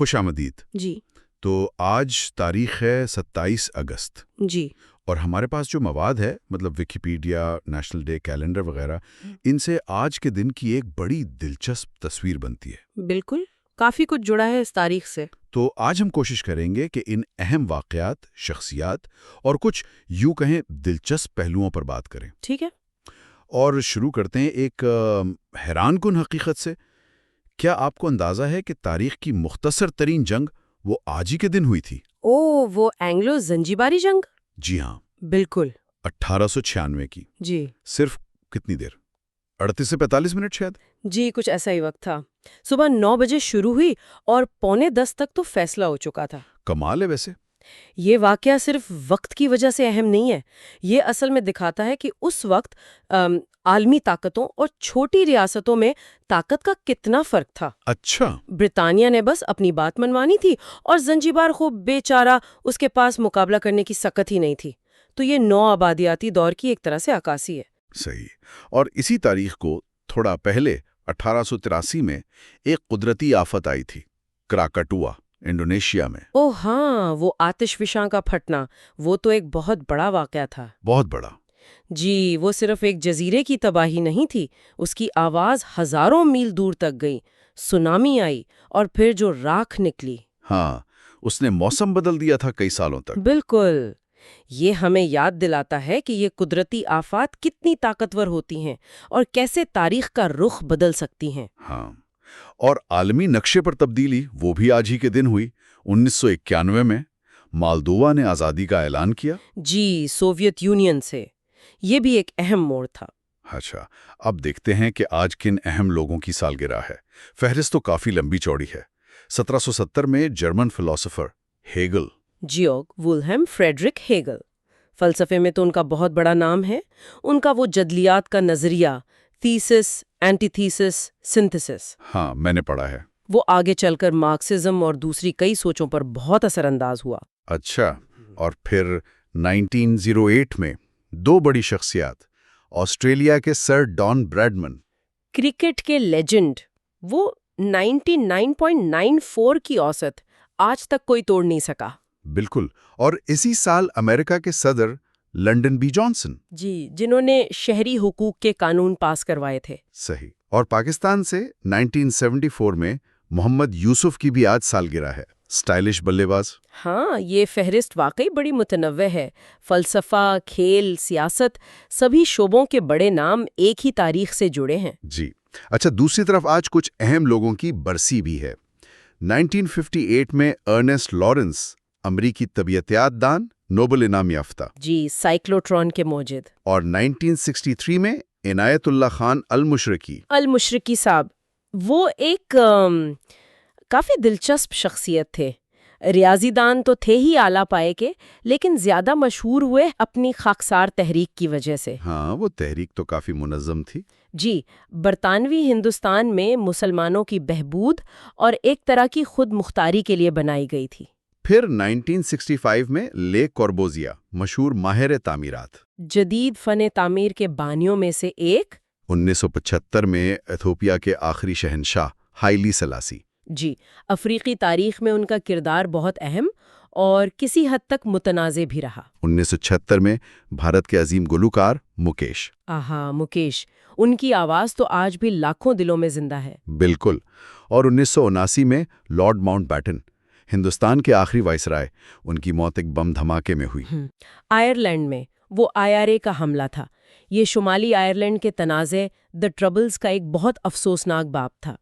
خوش آمدید. جی تو آج تاریخ ہے 27 اگست جی اور ہمارے پاس جو مواد ہے مطلب ویکیپیڈیا، نیشنل ڈے کیلنڈر وغیرہ، ان سے آج کے دن کی ایک بڑی دلچسپ تصویر بنتی ہے. بالکل، کافی کچھ جڑا ہے اس تاریخ سے. تو آج ہم کوشش کریں گے کہ ان اہم واقعات، شخصیات اور کچھ یوں کہیں دلچسپ پہلوؤں پر بات کریں. ٹھیک ہے. اور شروع کرتے ہیں ایک حیران کن حقیقت سے. کیا آپ کو اندازہ ہے کہ تاریخ کی مختصر ترین جنگ وہ آج ہی کے دن ہوئی تھی؟ وہ اینگلو زنجیباری جنگ؟ جی ہاں، بالکل. 1896 کی. جی صرف کتنی دیر؟ 38 سے 45 منٹ شاید. جی کچھ ایسا ہی وقت تھا. صبح 9 بجے شروع ہوئی اور 9:45 تک تو فیصلہ ہو چکا تھا. کمال ہے ویسے. یہ واقعہ صرف وقت کی وجہ سے اہم نہیں ہے، یہ اصل میں دکھاتا ہے کہ اس وقت عالمی طاقتوں اور چھوٹی ریاستوں میں طاقت کا کتنا فرق تھا. اچھا. برطانیہ نے بس اپنی بات منوانی تھی اور زنجیبار خوب بیچارہ، اس کے پاس مقابلہ کرنے کی سکت ہی نہیں تھی. تو یہ نو آبادیاتی دور کی ایک طرح سے عکاسی ہے. صحیح. اور اسی تاریخ کو تھوڑا پہلے 1883 میں ایک قدرتی آفت آئی تھی، کراکٹوا، انڈونیشیا میں. ہاں، وہ آتش فشاں کا پھٹنا، وہ تو ایک بہت بڑا واقعہ تھا. بہت بڑا. جی، وہ صرف ایک جزیرے کی تباہی نہیں تھی، اس کی آواز ہزاروں میل دور تک گئی. سونامی آئی اور پھر جو راکھ نکلی. ہاں، اس نے موسم بدل دیا تھا کئی سالوں تک. بالکل. یہ ہمیں یاد دلاتا ہے کہ یہ قدرتی آفات کتنی طاقتور ہوتی ہیں اور کیسے تاریخ کا رخ بدل سکتی ہیں. ہاں، اور عالمی نقشے پر تبدیلی وہ بھی آج ہی کے دن ہوئی. 1991 میں مالدووا نے آزادی کا اعلان کیا. جی، سوویت یونین سے. یہ بھی ایک اہم موڑ تھا. اچھا، اب دیکھتے ہیں کہ آج کن اہم لوگوں کی سالگرہ ہے. فہرست تو کافی لمبی چوڑی ہے. 1770 میں German philosopher Hegel. Georg Wilhelm Friedrich Hegel. فلسفے میں تو ان کا بہت بڑا نام ہے. ان کا وہ جدلیات کا نظریہ، تھیسس، اینٹی تھیسس، سنتھسس، ہاں، میں نے پڑھا ہے. وہ آگے چل کر مارکسزم اور دوسری کئی سوچوں پر بہت اثر انداز ہوا. اچھا، اور پھر 1908 میں دو بڑی شخصیات، آسٹریلیا کے سر ڈان براڈمن. کرکٹ کے لیجنڈ، وہ 99.94 کی اوسط آج تک کوئی توڑ نہیں سکا. بالکل. اور اسی سال امریکہ کے صدر لنڈن بی جانسن. جی، جنہوں نے شہری حقوق کے قانون پاس کروائے تھے. صحیح. اور پاکستان سے 1974 میں محمد یوسف کی بھی آج سالگرہ ہے. سٹائلش بلے باز. ہاں، یہ فہرست واقعی بڑی متنوع ہے. فلسفہ، کھیل، سیاست، سبھی شعبوں کے بڑے نام ایک ہی تاریخ سے جڑے ہیں. جی. اچھا، دوسری طرف آج کچھ اہم لوگوں کی برسی بھی ہے. 1958 میں ارنسٹ لارنس، امریکی طبیعیات دان، نوبل انعام یافتہ. جی، سائیکلوٹرون کے موجد. اور 1963 میں عنایت اللہ خان المشرقی صاحب، وہ ایک کافی دلچسپ شخصیت تھے. ریاضی دان تو تھے ہی اعلیٰ پائے کے، لیکن زیادہ مشہور ہوئے اپنی خاکسار تحریک کی وجہ سے. ہاں، وہ تحریک تو کافی منظم تھی. جی، برطانوی ہندوستان میں مسلمانوں کی بہبود اور ایک طرح کی خود مختاری کے لیے بنائی گئی تھی. پھر 1965 میں لے کوربوزیا، مشہور ماہر تعمیرات. جدید فن تعمیر کے بانیوں میں سے ایک. 1975 میں ایتھوپیا کے آخری شہنشاہ ہائیلی سلاسی. جی، افریقی تاریخ میں ان کا کردار بہت اہم اور کسی حد تک متنازع بھی رہا. 1976 میں بھارت کے عظیم گلوکار مکیش. مکیش، ان کی آواز تو آج بھی لاکھوں دلوں میں زندہ ہے. بالکل. اور 1979 میں لارڈ ماؤنٹ بیٹن، ہندوستان کے آخری وائسرائے. ان کی موت ایک بم دھماکے میں ہوئی. آئرلینڈ میں وہ IRA کا حملہ تھا. یہ شمالی آئرلینڈ کے تنازع دی ٹربلز کا ایک بہت افسوسناک باب تھا.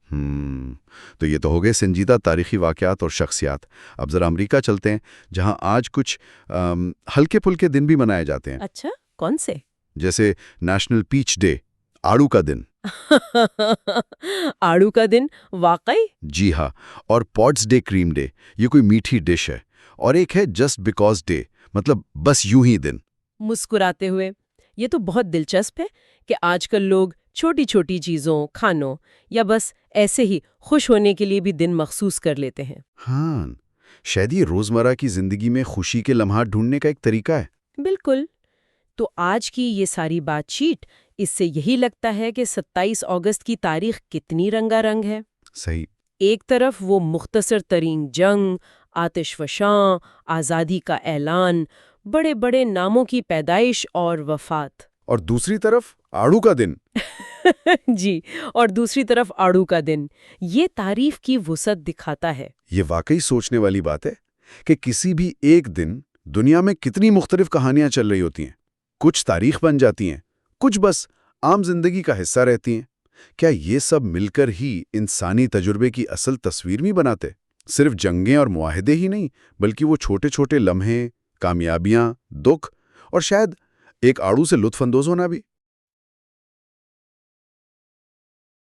تو یہ تو ہو گئے سنجیدہ تاریخی واقعات اور شخصیات. اب ذرا امریکہ چلتے ہیں، جہاں آج کچھ ہلکے پھلکے دن بھی منائے جاتے ہیں. اچھا، کون سے؟ جیسے نیشنل پیچ ڈے، آڑو کا دن. آڑو کا دن، واقعی؟ جی ہاں. اور پوٹس ڈے کریم ڈے، یہ کوئی میٹھی ڈش ہے. اور ایک ہے جسٹ بیکاز ڈے، مطلب بس یوں ہی دن. مسکراتے ہوئے. یہ تو بہت دلچسپ ہے کہ آج کل لوگ چھوٹی چھوٹی چیزوں، کھانوں یا بس ایسے ہی خوش ہونے کے لیے بھی دن مخصوص کر لیتے ہیں. ہاں، شاید یہ روزمرہ کی زندگی میں خوشی کے لمحات ڈھونڈنے کا ایک طریقہ ہے. بالکل. تو آج کی یہ ساری بات چیت، اس سے یہی لگتا ہے کہ 27 اگست کی تاریخ کتنی رنگا رنگ ہے. صحیح. ایک طرف وہ مختصر ترین جنگ، آتش فشاں، آزادی کا اعلان، بڑے بڑے ناموں کی پیدائش اور وفات۔ اور دوسری طرف آڑو کا دن۔ جی، اور دوسری طرف آڑو کا دن، یہ تعریف کی وسعت دکھاتا ہے۔ یہ واقعی سوچنے والی بات ہے کہ کسی بھی ایک دن دنیا میں کتنی مختلف کہانیاں چل رہی ہوتی ہیں، کچھ تاریخ بن جاتی ہیں، کچھ بس عام زندگی کا حصہ رہتی ہیں۔ کیا یہ سب مل کر ہی انسانی تجربے کی اصل تصویر بھی بناتے؟ صرف جنگیں اور معاہدے ہی نہیں، بلکہ وہ چھوٹے چھوٹے لمحے، کامیابیاں، دکھ اور شاید ایک آڑو سے لطف اندوز ہونا بھی۔